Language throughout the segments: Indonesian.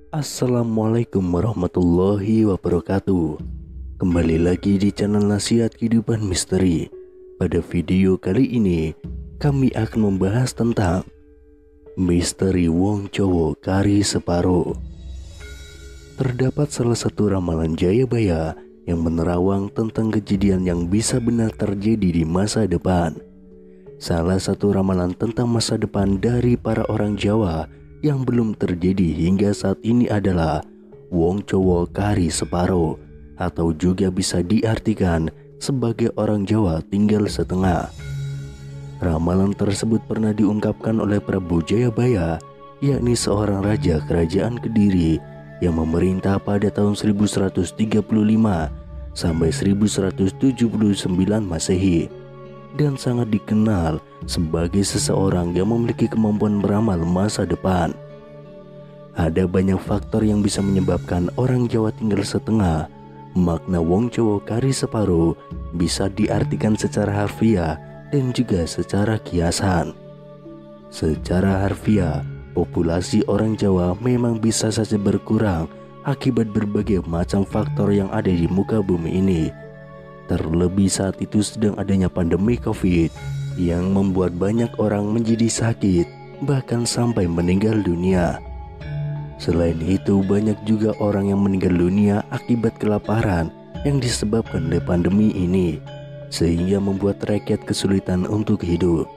Assalamualaikum warahmatullahi wabarakatuh. Kembali lagi di channel Nasihat Kehidupan Misteri. Pada video kali ini kami akan membahas tentang misteri Wong Jowo Kari Separo. Terdapat salah satu ramalan Jayabaya yang menerawang tentang kejadian yang bisa benar terjadi di masa depan. Salah satu ramalan tentang masa depan dari para orang Jawa yang belum terjadi hingga saat ini adalah Wong Jowo Kari Separo, atau juga bisa diartikan sebagai orang Jawa tinggal setengah. Ramalan tersebut pernah diungkapkan oleh Prabu Jayabaya, yakni seorang raja kerajaan Kediri yang memerintah pada tahun 1135 sampai 1179 Masehi, dan sangat dikenal sebagai seseorang yang memiliki kemampuan beramal masa depan. Ada banyak faktor yang bisa menyebabkan orang Jawa tinggal setengah. Makna Wong Jowo Kari Separo bisa diartikan secara harfiah dan juga secara kiasan. Secara harfiah, populasi orang Jawa memang bisa saja berkurang akibat berbagai macam faktor yang ada di muka bumi ini. Terlebih saat itu sedang adanya pandemi COVID yang membuat banyak orang menjadi sakit, bahkan sampai meninggal dunia. Selain itu, banyak juga orang yang meninggal dunia akibat kelaparan yang disebabkan oleh pandemi ini, sehingga membuat rakyat kesulitan untuk hidup.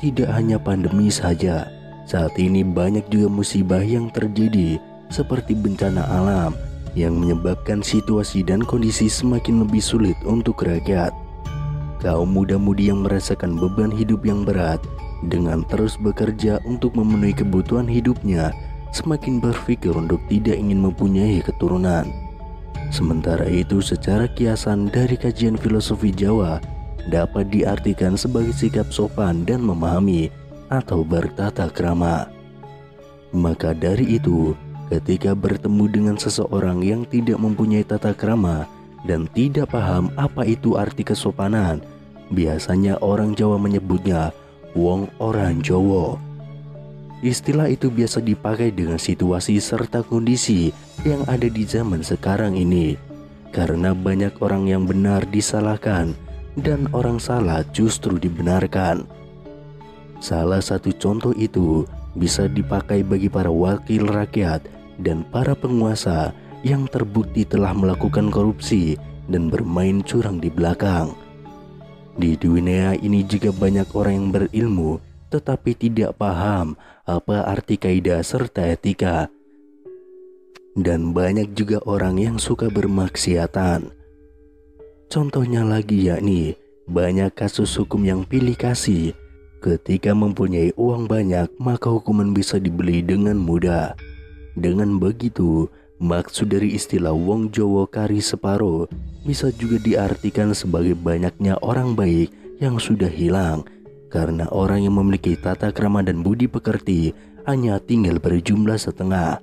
Tidak hanya pandemi saja, saat ini banyak juga musibah yang terjadi seperti bencana alam yang menyebabkan situasi dan kondisi semakin lebih sulit untuk rakyat. Kaum muda-mudi yang merasakan beban hidup yang berat dengan terus bekerja untuk memenuhi kebutuhan hidupnya semakin berpikir untuk tidak ingin mempunyai keturunan. Sementara itu, secara kiasan dari kajian filosofi Jawa dapat diartikan sebagai sikap sopan dan memahami atau bertata krama. Maka dari itu, ketika bertemu dengan seseorang yang tidak mempunyai tata krama dan tidak paham apa itu arti kesopanan, biasanya orang Jawa menyebutnya Wong Orang Jowo. Istilah itu biasa dipakai dengan situasi serta kondisi yang ada di zaman sekarang ini, karena banyak orang yang benar disalahkan dan orang salah justru dibenarkan. Salah satu contoh itu bisa dipakai bagi para wakil rakyat dan para penguasa yang terbukti telah melakukan korupsi dan bermain curang di belakang. Di dunia ini juga banyak orang yang berilmu tetapi tidak paham apa arti kaidah serta etika. Dan banyak juga orang yang suka bermaksiatan. Contohnya lagi yakni banyak kasus hukum yang pilih kasih. Ketika mempunyai uang banyak, maka hukuman bisa dibeli dengan mudah. Dengan begitu, maksud dari istilah Wong Jowo Kari Separo bisa juga diartikan sebagai banyaknya orang baik yang sudah hilang, karena orang yang memiliki tata krama dan budi pekerti hanya tinggal berjumlah setengah.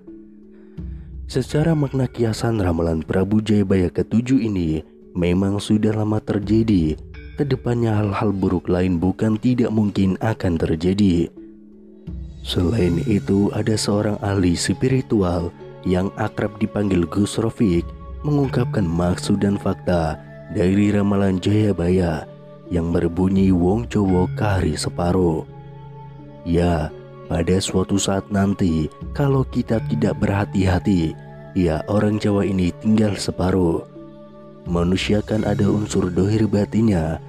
Secara makna kiasan, ramalan Prabu Jayabaya ke-7 ini memang sudah lama terjadi. Kedepannya hal-hal buruk lain bukan tidak mungkin akan terjadi. Selain itu, ada seorang ahli spiritual yang akrab dipanggil Gus Rofik mengungkapkan maksud dan fakta dari ramalan Jayabaya yang berbunyi Wong Jowo Kari Separo. Ya, pada suatu saat nanti kalau kita tidak berhati-hati, ya orang Jawa ini tinggal separuh. Manusia kan ada unsur dohir batinnya.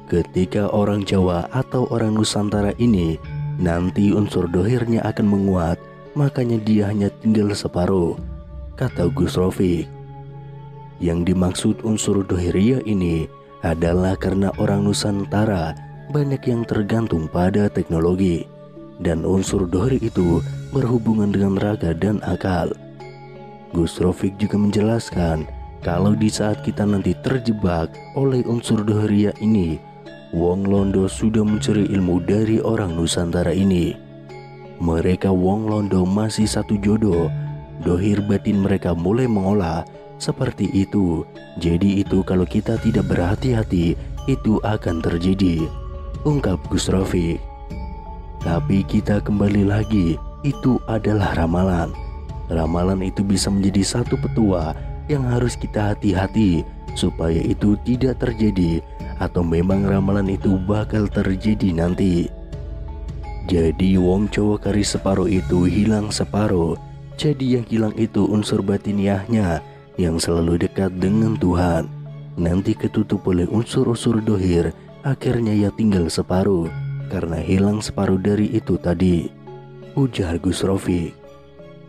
Ketika orang Jawa atau orang Nusantara ini nanti unsur dohirnya akan menguat, makanya dia hanya tinggal separuh, kata Gus Rofik. Yang dimaksud unsur dohiria ini adalah karena orang Nusantara banyak yang tergantung pada teknologi, dan unsur dohir itu berhubungan dengan raga dan akal. Gus Rofik juga menjelaskan kalau di saat kita nanti terjebak oleh unsur dohiria ini, Wong Londo sudah mencuri ilmu dari orang Nusantara ini. Mereka Wong Londo masih satu jodoh, dohir batin mereka mulai mengolah seperti itu. Jadi itu kalau kita tidak berhati-hati, itu akan terjadi, ungkap Gus Rofik. Tapi kita kembali lagi, itu adalah ramalan. Ramalan itu bisa menjadi satu petua yang harus kita hati-hati supaya itu tidak terjadi, atau memang ramalan itu bakal terjadi nanti. Jadi wong cowok kari separuh itu hilang separuh. Jadi yang hilang itu unsur batiniahnya yang selalu dekat dengan Tuhan. Nanti ketutup oleh unsur-unsur dohir, akhirnya ya tinggal separuh karena hilang separuh dari itu tadi, ujar Gus Rofiq.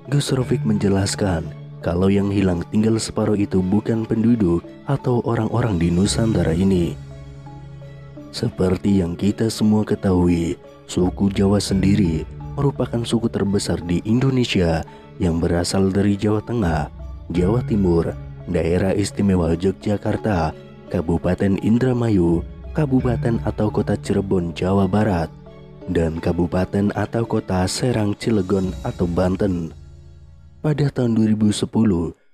Gus Rofiq menjelaskan kalau yang hilang tinggal separuh itu bukan penduduk atau orang-orang di Nusantara ini. Seperti yang kita semua ketahui, suku Jawa sendiri merupakan suku terbesar di Indonesia yang berasal dari Jawa Tengah, Jawa Timur, Daerah Istimewa Yogyakarta, Kabupaten Indramayu, Kabupaten atau Kota Cirebon, Jawa Barat, dan Kabupaten atau Kota Serang, Cilegon atau Banten. Pada tahun 2010,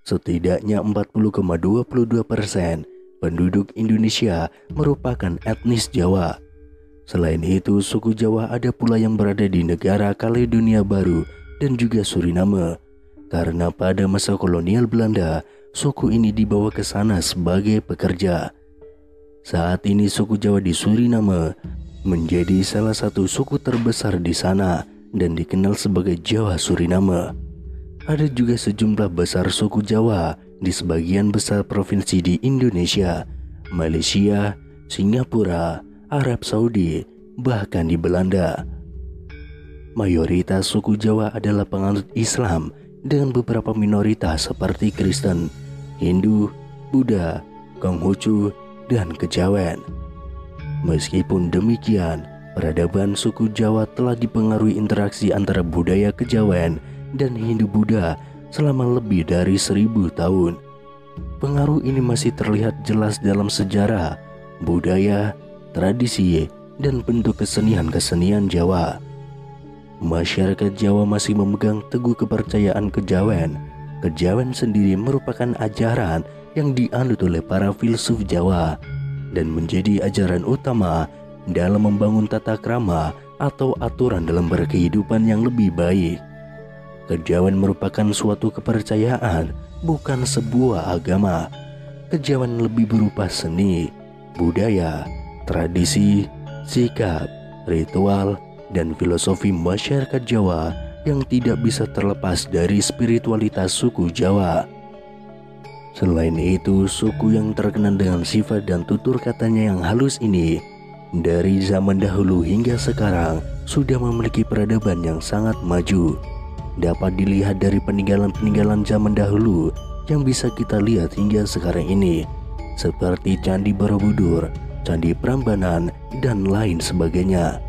setidaknya 40,22% penduduk Indonesia merupakan etnis Jawa. Selain itu, suku Jawa ada pula yang berada di negara Kaledonia Baru dan juga Suriname. Karena pada masa kolonial Belanda, suku ini dibawa ke sana sebagai pekerja. Saat ini suku Jawa di Suriname menjadi salah satu suku terbesar di sana dan dikenal sebagai Jawa Suriname. Ada juga sejumlah besar suku Jawa di sebagian besar provinsi di Indonesia, Malaysia, Singapura, Arab Saudi, bahkan di Belanda. Mayoritas suku Jawa adalah penganut Islam dengan beberapa minoritas seperti Kristen, Hindu, Buddha, Konghucu, dan Kejawen. Meskipun demikian, peradaban suku Jawa telah dipengaruhi interaksi antara budaya Kejawen dan Hindu-Buddha selama lebih dari 1000 tahun. Pengaruh ini masih terlihat jelas dalam sejarah, budaya, tradisi, dan bentuk kesenian-kesenian Jawa. Masyarakat Jawa masih memegang teguh kepercayaan Kejawen. Kejawen sendiri merupakan ajaran yang dianut oleh para filsuf Jawa dan menjadi ajaran utama dalam membangun tata krama atau aturan dalam berkehidupan yang lebih baik. Kejawen merupakan suatu kepercayaan, bukan sebuah agama. Kejawen lebih berupa seni, budaya, tradisi, sikap, ritual, dan filosofi masyarakat Jawa yang tidak bisa terlepas dari spiritualitas suku Jawa. Selain itu, suku yang terkenal dengan sifat dan tutur katanya yang halus ini dari zaman dahulu hingga sekarang sudah memiliki peradaban yang sangat maju. Dapat dilihat dari peninggalan-peninggalan zaman dahulu yang bisa kita lihat hingga sekarang ini, seperti Candi Borobudur, Candi Prambanan, dan lain sebagainya.